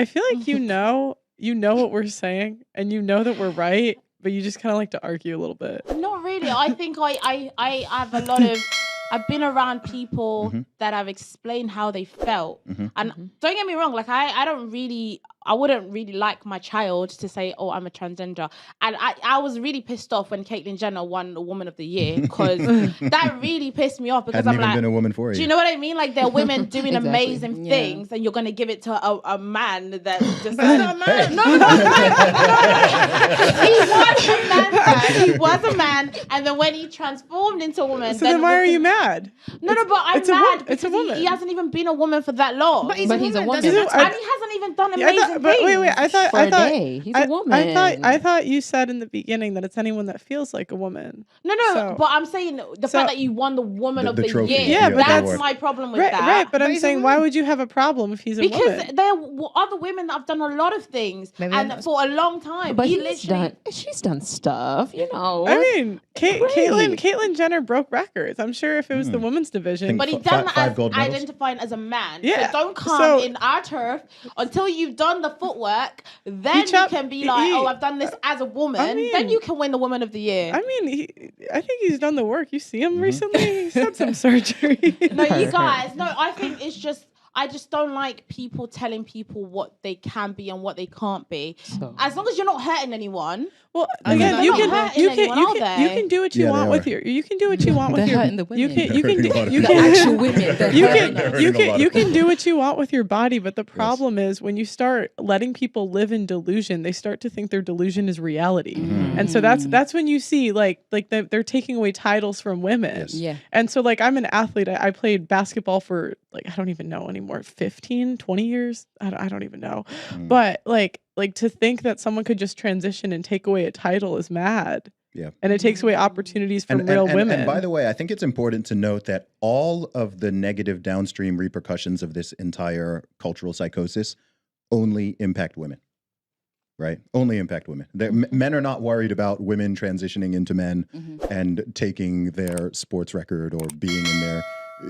I feel like you know what we're saying, and you know that we're right, but you just kind of like to argue a little bit. Not really. I think I have a lot of. I've been around people that have explained how they felt, and don't get me wrong. Like I wouldn't really like my child to say, "Oh, I'm a transgender." And I was really pissed off when Caitlyn Jenner won the Woman of the Year, because that really pissed me off, because Hadn't I'm even like, been a woman for you. do you know what I mean? Like, there are women doing amazing things, and you're gonna give it to a man that just not a man. No. He was a man, and then when he transformed into a woman, So then why are you mad? No, but I'm mad it's a because woman. he hasn't even been a woman for that long. But he's a woman. And he hasn't even done amazing things. But wait, I thought He's a woman. I thought you said in the beginning that it's anyone that feels like a woman. No, but I'm saying the fact that you won the Woman of the trophy, Year. Yeah, but that's my problem with that. Right, but I'm saying, why would you have a problem if he's a woman? Because there are other women that have done a lot of things, and for a long time. But she's done stuff, you know. I mean, Caitlyn Jenner broke records. I'm sure if it was the women's division. But he done that as identifying as a man. Yeah. So don't come in our turf until you've done the footwork. Then you can be like, oh, I've done this as a woman. Then you can win the Woman of the Year. I mean, I think he's done the work. You see him recently? He's had some surgery. No, you guys. No, I think it's just. I just don't like people telling people what they can be and what they can't be. As long as you're not hurting anyone. Well, again, you can do what you want with your. You can do what you want with your. You can do what you want with your body, but the problem is when you start letting people live in delusion, they start to think their delusion is reality, and so that's when you see like they're taking away titles from women. Yeah. And so like I'm an athlete. I played basketball for like I don't even know anymore, 15, 20 years. I don't even know, but like to think that someone could just transition and take away a title is mad. Yeah. And it takes away opportunities from real women. And by the way, I think it's important to note that all of the negative downstream repercussions of this entire cultural psychosis only impact women, right? Only impact women. Men are not worried about women transitioning into men and taking their sports record or being in their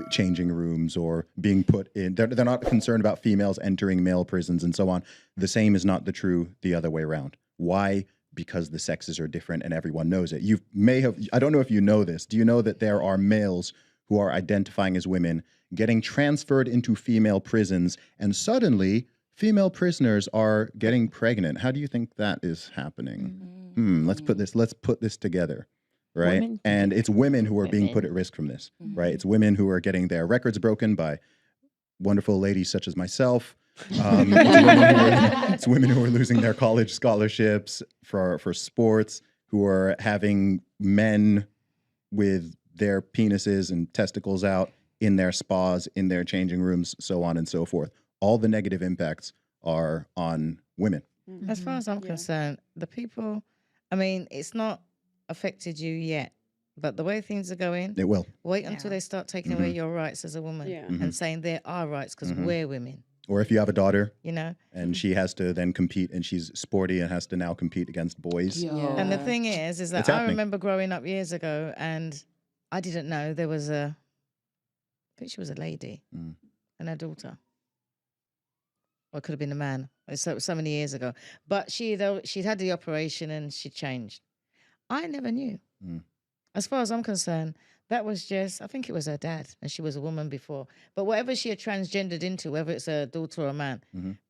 changing rooms or being put in. They're not concerned about females entering male prisons and so on. The same is not the other way around. Why? Because the sexes are different and everyone knows it. I don't know if you know this. Do you know that there are males who are identifying as women getting transferred into female prisons, and suddenly female prisoners are getting pregnant? How do you think that is happening? Let's put this together. Right. And it's women who are being put at risk from this. Right. It's women who are getting their records broken by wonderful ladies such as myself. It's women who are losing their college scholarships for sports, who are having men with their penises and testicles out in their spas, in their changing rooms, so on and so forth. All the negative impacts are on women. As far as I'm concerned, the people, I mean, it's not affected you yet, but the way things are going, it will. Wait until they start taking away your rights as a woman and saying there are rights because we're women. Or if you have a daughter, you know, and she has to then compete, and she's sporty and has to now compete against boys. Yeah. And the thing is that I remember growing up years ago, and I didn't know there was I think she was a lady and her daughter. Or it could have been a man. So many years ago, but she'd had the operation and she changed. I never knew. As far as I'm concerned, that was just, I think it was her dad, and she was a woman before. But whatever she had transgendered into, whether it's a daughter or a man,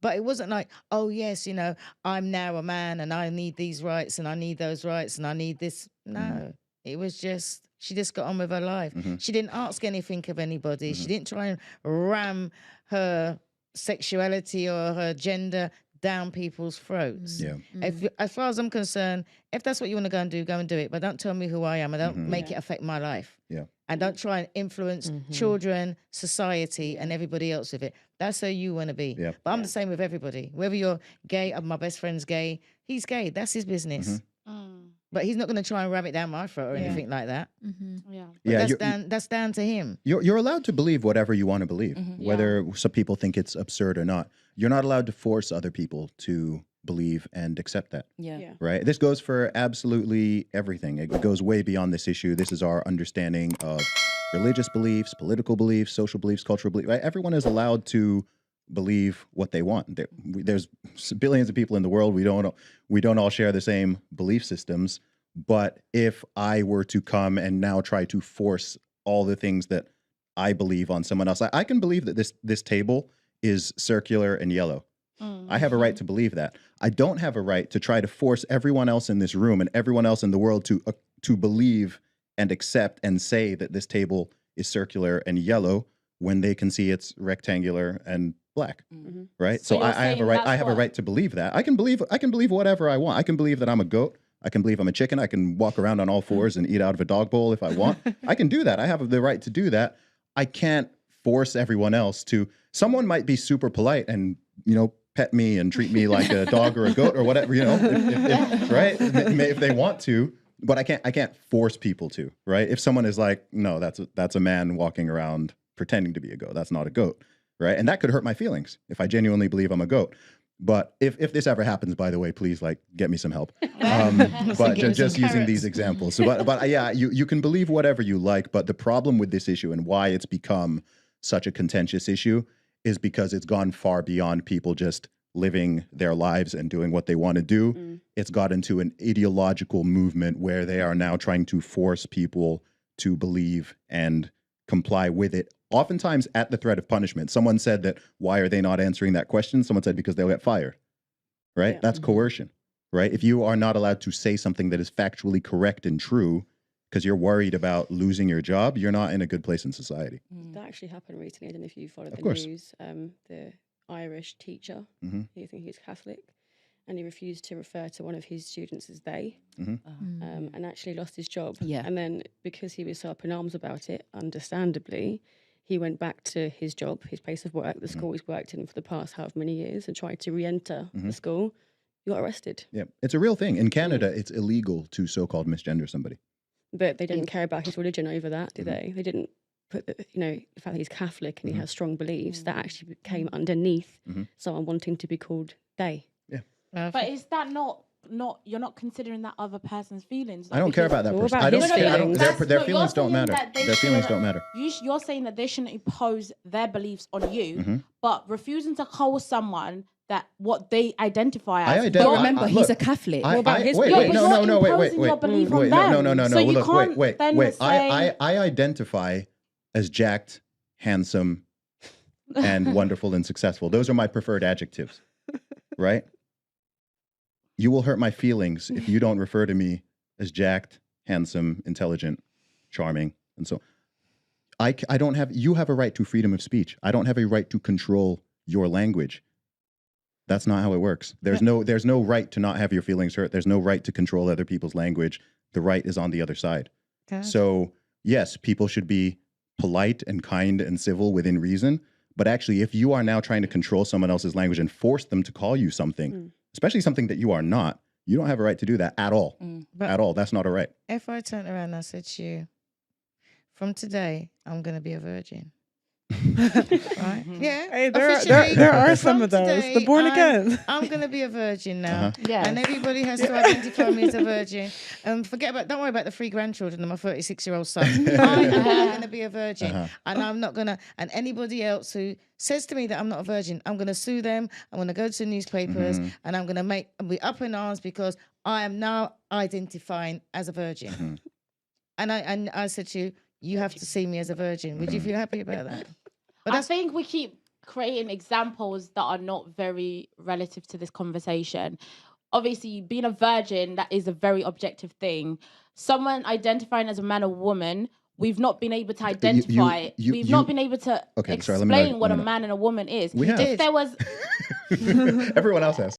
but it wasn't like, oh, yes, you know, I'm now a man and I need these rights and I need those rights and I need this. No, it was just, she just got on with her life. She didn't ask anything of anybody. She didn't try and ram her sexuality or her gender down people's throats. As far as I'm concerned, if that's what you want to go and do it. But don't tell me who I am. And don't make it affect my life. And don't try and influence children, society, and everybody else with it. That's how you want to be. But I'm the same with everybody. Whether you're gay, my best friend's gay, he's gay. That's his business. But he's not going to try and ram it down my throat or anything like that. That's down to him. You're allowed to believe whatever you want to believe, whether some people think it's absurd or not. You're not allowed to force other people to believe and accept that. Right? This goes for absolutely everything. It goes way beyond this issue. This is our understanding of religious beliefs, political beliefs, social beliefs, cultural beliefs. Right? Everyone is allowed to believe what they want. There's billions of people in the world. We don't all share the same belief systems. But if I were to come and now try to force all the things that I believe on someone else, I can believe that this table is circular and yellow. I have a right to believe that. I don't have a right to try to force everyone else in this room and everyone else in the world to believe and accept and say that this table is circular and yellow when they can see it's rectangular and black, right? So I have a right. I have a right to believe that. I can believe whatever I want. I can believe that I'm a goat. I can believe I'm a chicken. I can walk around on all fours and eat out of a dog bowl if I want. I can do that. I have the right to do that. I can't force everyone else to. Someone might be super polite and, pet me and treat me like a dog or a goat or whatever, if right? If they want to, but I can't force people to, right? If someone is like, no, that's a man walking around pretending to be a goat. That's not a goat, right? And that could hurt my feelings if I genuinely believe I'm a goat. But if this ever happens, by the way, please get me some help. But just using these examples. So, but yeah, you can believe whatever you like. But the problem with this issue and why it's become such a contentious issue is because it's gone far beyond people just living their lives and doing what they want to do. It's got into an ideological movement where they are now trying to force people to believe and comply with it, oftentimes at the threat of punishment. Someone said that, why are they not answering that question? Someone said, because they'll get fired, right? Yeah. That's coercion, right? If you are not allowed to say something that is factually correct and true because you're worried about losing your job, you're not in a good place in society. That actually happened recently. I don't know if you followed the news. The Irish teacher, I think he's Catholic, and he refused to refer to one of his students as they, and actually lost his job. Yeah. And then because he was so up in arms about it, understandably, he went back to his job, his place of work, the school he's worked in for the past however many years, and tried to re-enter the school. He got arrested. Yeah, it's a real thing. In Canada, it's illegal to so-called misgender somebody. But they didn't care about his religion over that, did they? They didn't put the fact that he's Catholic and he has strong beliefs, that actually came underneath someone wanting to be called they. Yeah. But is that not you're not considering that other person's feelings? I don't care about that person. I don't care. Their feelings don't matter. Their feelings don't matter. You're saying that they shouldn't impose their beliefs on you, but refusing to call someone that what they identify as. Remember, he's a Catholic. Wait. I identify as jacked, handsome, and wonderful and successful. Those are my preferred adjectives, right? You will hurt my feelings if you don't refer to me as jacked, handsome, intelligent, charming, and so. I don't have. You have a right to freedom of speech. I don't have a right to control your language. That's not how it works. There's no right to not have your feelings hurt. There's no right to control other people's language. The right is on the other side. Okay. So yes, people should be polite and kind and civil within reason. But actually, if you are now trying to control someone else's language and force them to call you something, especially something that you are not, you don't have a right to do that at all. At all. That's not a right. If I turned around and I said to you, from today, I'm going to be a virgin. Right? Yeah. Hey, there are some of those. Today, the born again. I'm going to be a virgin now. Yeah. And everybody has to identify me as a virgin. Don't worry about the 3 grandchildren and my 36-year-old son. I am going to be a virgin. And I'm not going to, and anybody else who says to me that I'm not a virgin, I'm going to sue them. I'm going to go to the newspapers and I'm going to be up in arms because I am now identifying as a virgin. And I said to you, you have to see me as a virgin. Would you feel happy about that? But I think we keep creating examples that are not very relative to this conversation. Obviously, being a virgin, that is a very objective thing. Someone identifying as a man or woman, we've not been able to identify. We've not been able to explain what a man and a woman is. We have. If there was... Everyone else has.